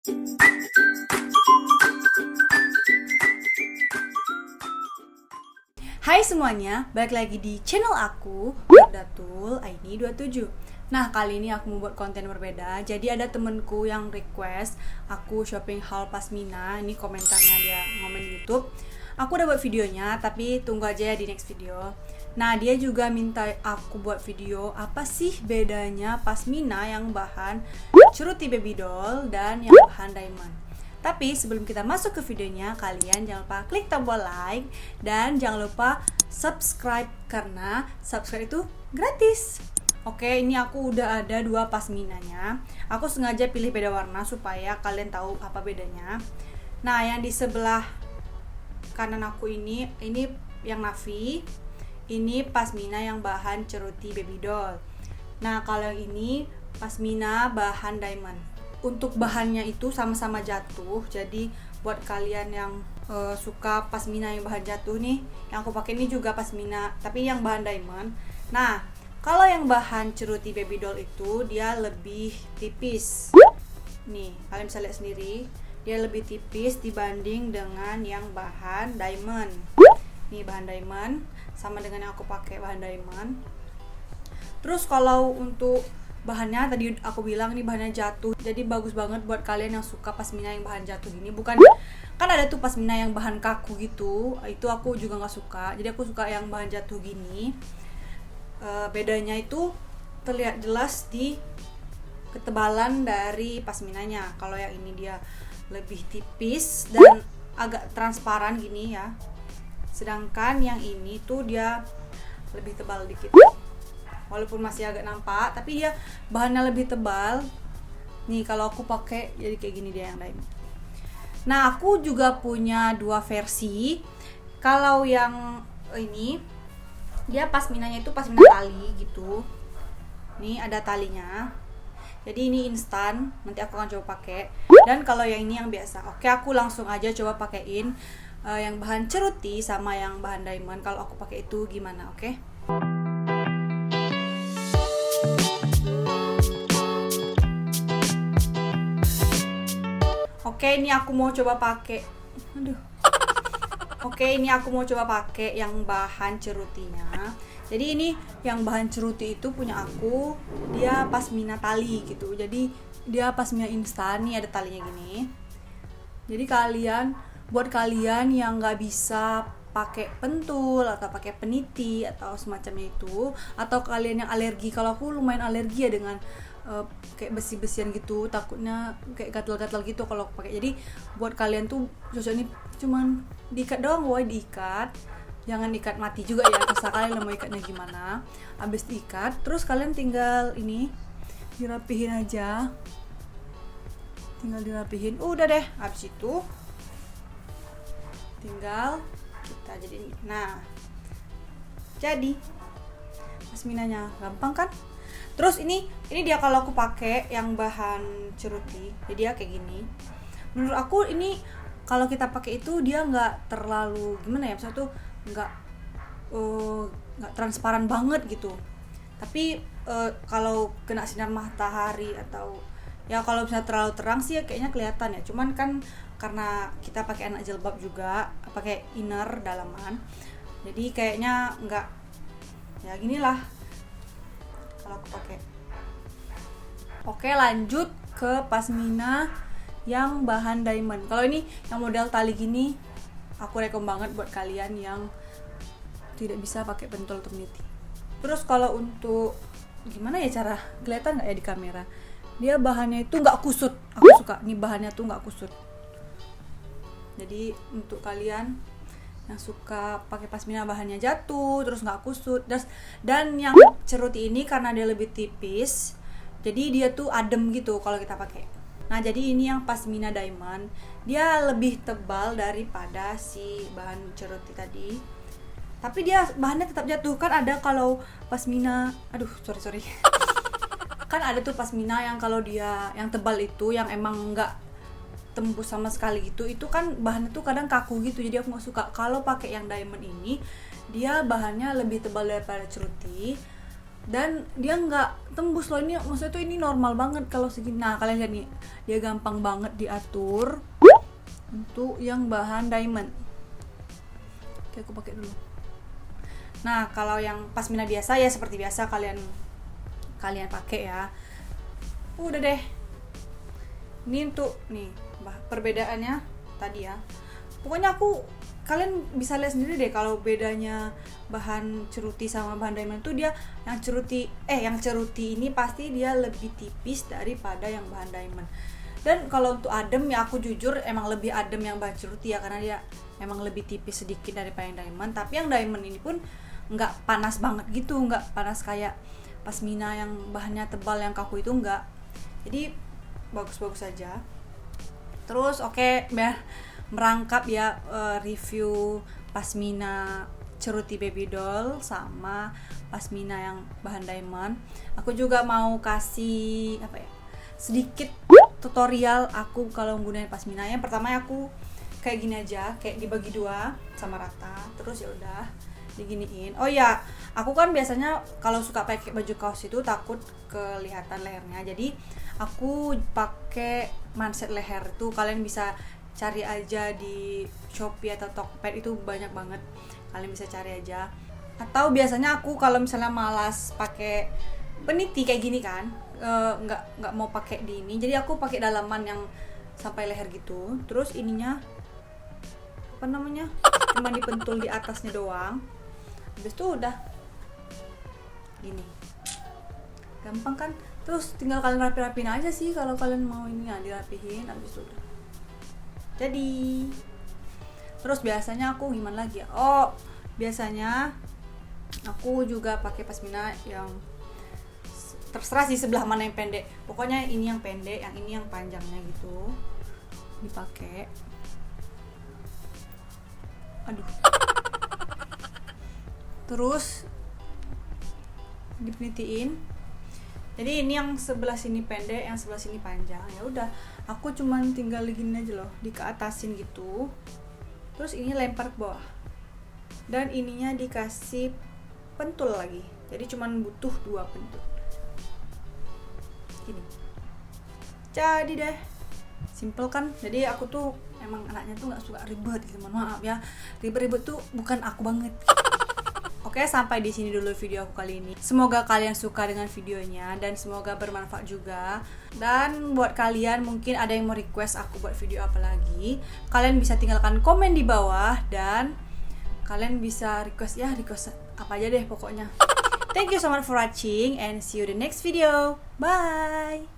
Hai semuanya, balik lagi di channel aku, Datul ID27. Nah, kali ini aku mau buat konten berbeda. Jadi ada temenku yang request aku shopping haul pasmina. Ini komentarnya, dia ngomen di YouTube. Aku udah buat videonya, tapi tunggu aja ya di next video. Nah, dia juga minta aku buat video apa sih bedanya pasmina yang bahan ceruti baby doll dan yang bahan diamond. Tapi sebelum kita masuk ke videonya, kalian jangan lupa klik tombol like dan jangan lupa subscribe karena subscribe itu gratis. Oke, ini aku udah ada 2 pasminanya. Aku sengaja pilih beda warna supaya kalian tahu apa bedanya. Nah, yang di sebelah kanan aku ini yang navy. Ini pasmina yang bahan ceruti baby doll. Nah, kalau yang ini pasmina bahan diamond. Untuk bahannya itu sama-sama jatuh, jadi buat kalian yang suka pasmina yang bahan jatuh nih, yang aku pakai ini juga pasmina tapi yang bahan diamond. Nah, kalau yang bahan ceruti baby doll itu dia lebih tipis nih, kalian bisa lihat sendiri, dia lebih tipis dibanding dengan yang bahan diamond. Nih bahan diamond sama dengan yang aku pakai bahan diamond. Terus kalau untuk bahannya tadi aku bilang ini bahannya jatuh, jadi bagus banget buat kalian yang suka pasmina yang bahan jatuh gini. Bukan, kan ada tuh pasmina yang bahan kaku gitu, itu aku juga nggak suka. Jadi aku suka yang bahan jatuh gini. Bedanya itu terlihat jelas di ketebalan dari pasminanya. Kalau yang ini dia lebih tipis dan agak transparan gini ya, sedangkan yang ini tuh dia lebih tebal dikit. Walaupun masih agak nampak, tapi dia bahannya lebih tebal. Nih kalau aku pakai jadi kayak gini dia yang diamond. Nah, aku juga punya 2 versi. Kalau yang ini dia pasminanya itu pasmina tali gitu. Nih ada talinya. Jadi ini instan, nanti aku akan coba pakai. Dan kalau yang ini yang biasa. Oke, aku langsung aja coba pakein yang bahan ceruti sama yang bahan diamond. Kalau aku pakai itu gimana, oke? Oke, ini aku mau coba pakai. Oke, ini aku mau coba pakai yang bahan cerutinya. Jadi ini yang bahan ceruti itu punya aku, dia pasmina tali gitu. Jadi dia pasmina instan, nih ada talinya gini. Jadi buat kalian yang nggak bisa pakai pentul atau pakai peniti atau semacamnya itu, atau kalian yang alergi, kalau aku lumayan alergi ya dengan kayak besi-besian gitu, takutnya kayak gatal-gatal gitu kalau aku pakai. Jadi buat kalian tuh cocok ini cuman diikat doang, woy, diikat, jangan diikat mati juga ya, terserah kalian mau ikatnya gimana. Habis diikat terus kalian tinggal ini dirapihin aja, udah deh. Habis itu tinggal kita jadi ini. Nah, jadi pasminanya gampang kan? Terus ini dia kalau aku pakai yang bahan ceruti, jadi dia kayak gini. Menurut aku ini kalau kita pakai itu dia nggak terlalu gimana ya, misalnya tuh nggak transparan banget gitu. Tapi kalau kena sinar matahari atau ya kalau misalnya terlalu terang sih ya kayaknya kelihatan ya. Cuman kan karena kita pakai anak jilbab juga, pakai inner dalaman, jadi kayaknya nggak, ya ginilah kalau aku pakai. Oke, lanjut ke pasmina yang bahan diamond. Kalau ini yang model tali gini, aku rekom banget buat kalian yang tidak bisa pakai pentul atau peniti. Terus kalau untuk gimana ya cara kelihatan nggak ya di kamera, dia bahannya itu nggak kusut. Aku suka nih bahannya tuh nggak kusut. Jadi untuk kalian yang suka pakai pasmina bahannya jatuh terus nggak kusut, dan yang ceruti ini karena dia lebih tipis, jadi dia tuh adem gitu kalau kita pakai. Nah, jadi ini yang pasmina diamond, dia lebih tebal daripada si bahan ceruti tadi, tapi dia bahannya tetap jatuh. Kan ada kalau pasmina, sorry kan ada tuh pasmina yang kalau dia yang tebal itu yang emang nggak tembus sama sekali gitu, itu kan bahannya tuh kadang kaku gitu, jadi aku nggak suka. Kalau pakai yang diamond ini, dia bahannya lebih tebal daripada ceruti, dan dia nggak tembus loh. Ini maksudnya tuh ini normal banget kalau segini. Nah kalian lihat nih, dia gampang banget diatur untuk yang bahan diamond. Oke, aku pakai dulu. Nah kalau yang pasmina biasa ya seperti biasa kalian pakai ya. Udah deh. Ini untuk nih perbedaannya tadi ya. Pokoknya kalian bisa lihat sendiri deh kalau bedanya bahan ceruti sama bahan diamond tuh. Dia yang ceruti ini pasti dia lebih tipis daripada yang bahan diamond. Dan kalau untuk adem ya aku jujur emang lebih adem yang bahan ceruti ya, karena dia emang lebih tipis sedikit daripada yang diamond. Tapi yang diamond ini pun nggak panas banget gitu, nggak panas kayak pasmina yang bahannya tebal yang kaku itu enggak. Jadi bagus-bagus saja. Terus oke, biar merangkap ya review pasmina ceruti baby doll sama pasmina yang bahan diamond. Aku juga mau kasih sedikit tutorial aku kalau menggunakan pasmina. Yang pertama aku kayak gini aja, kayak dibagi dua sama rata, terus ya udah diginiin. Oh ya, aku kan biasanya kalau suka pakai baju kaos itu takut kelihatan lehernya, jadi aku pakai manset leher. Tuh kalian bisa cari aja di Shopee atau Tokped, itu banyak banget, kalian bisa cari aja. Atau biasanya aku kalau misalnya malas pakai peniti kayak gini kan, nggak mau pakai di ini, jadi aku pakai dalaman yang sampai leher gitu. Terus ininya cuma dipentul di atasnya doang, habis itu udah gini, gampang kan. Terus tinggal kalian rapi-rapiin aja sih kalau kalian mau ini ya, dirapihin habis itu udah jadi. Terus biasanya aku gimana lagi ya? Oh, biasanya aku juga pakai pasmina yang terserah sih sebelah mana yang pendek. Pokoknya ini yang pendek, yang ini yang panjangnya gitu dipakai. Aduh. Terus dipenitiin. Jadi ini yang sebelah sini pendek, yang sebelah sini panjang. Ya udah, aku cuman tinggal gini aja loh, dikeatasin gitu. Terus ini lempar ke bawah. Dan ininya dikasih pentul lagi. Jadi cuman butuh 2 pentul. Gini. Jadi deh. Simple kan? Jadi aku tuh emang anaknya tuh nggak suka ribet gitu. Mohon maaf ya. Ribet-ribet tuh bukan aku banget. Oke, sampai di sini dulu video aku kali ini. Semoga kalian suka dengan videonya dan semoga bermanfaat juga. Dan buat kalian mungkin ada yang mau request aku buat video apa lagi, kalian bisa tinggalkan komen di bawah dan kalian bisa request apa aja deh pokoknya. Thank you so much for watching and see you the next video. Bye.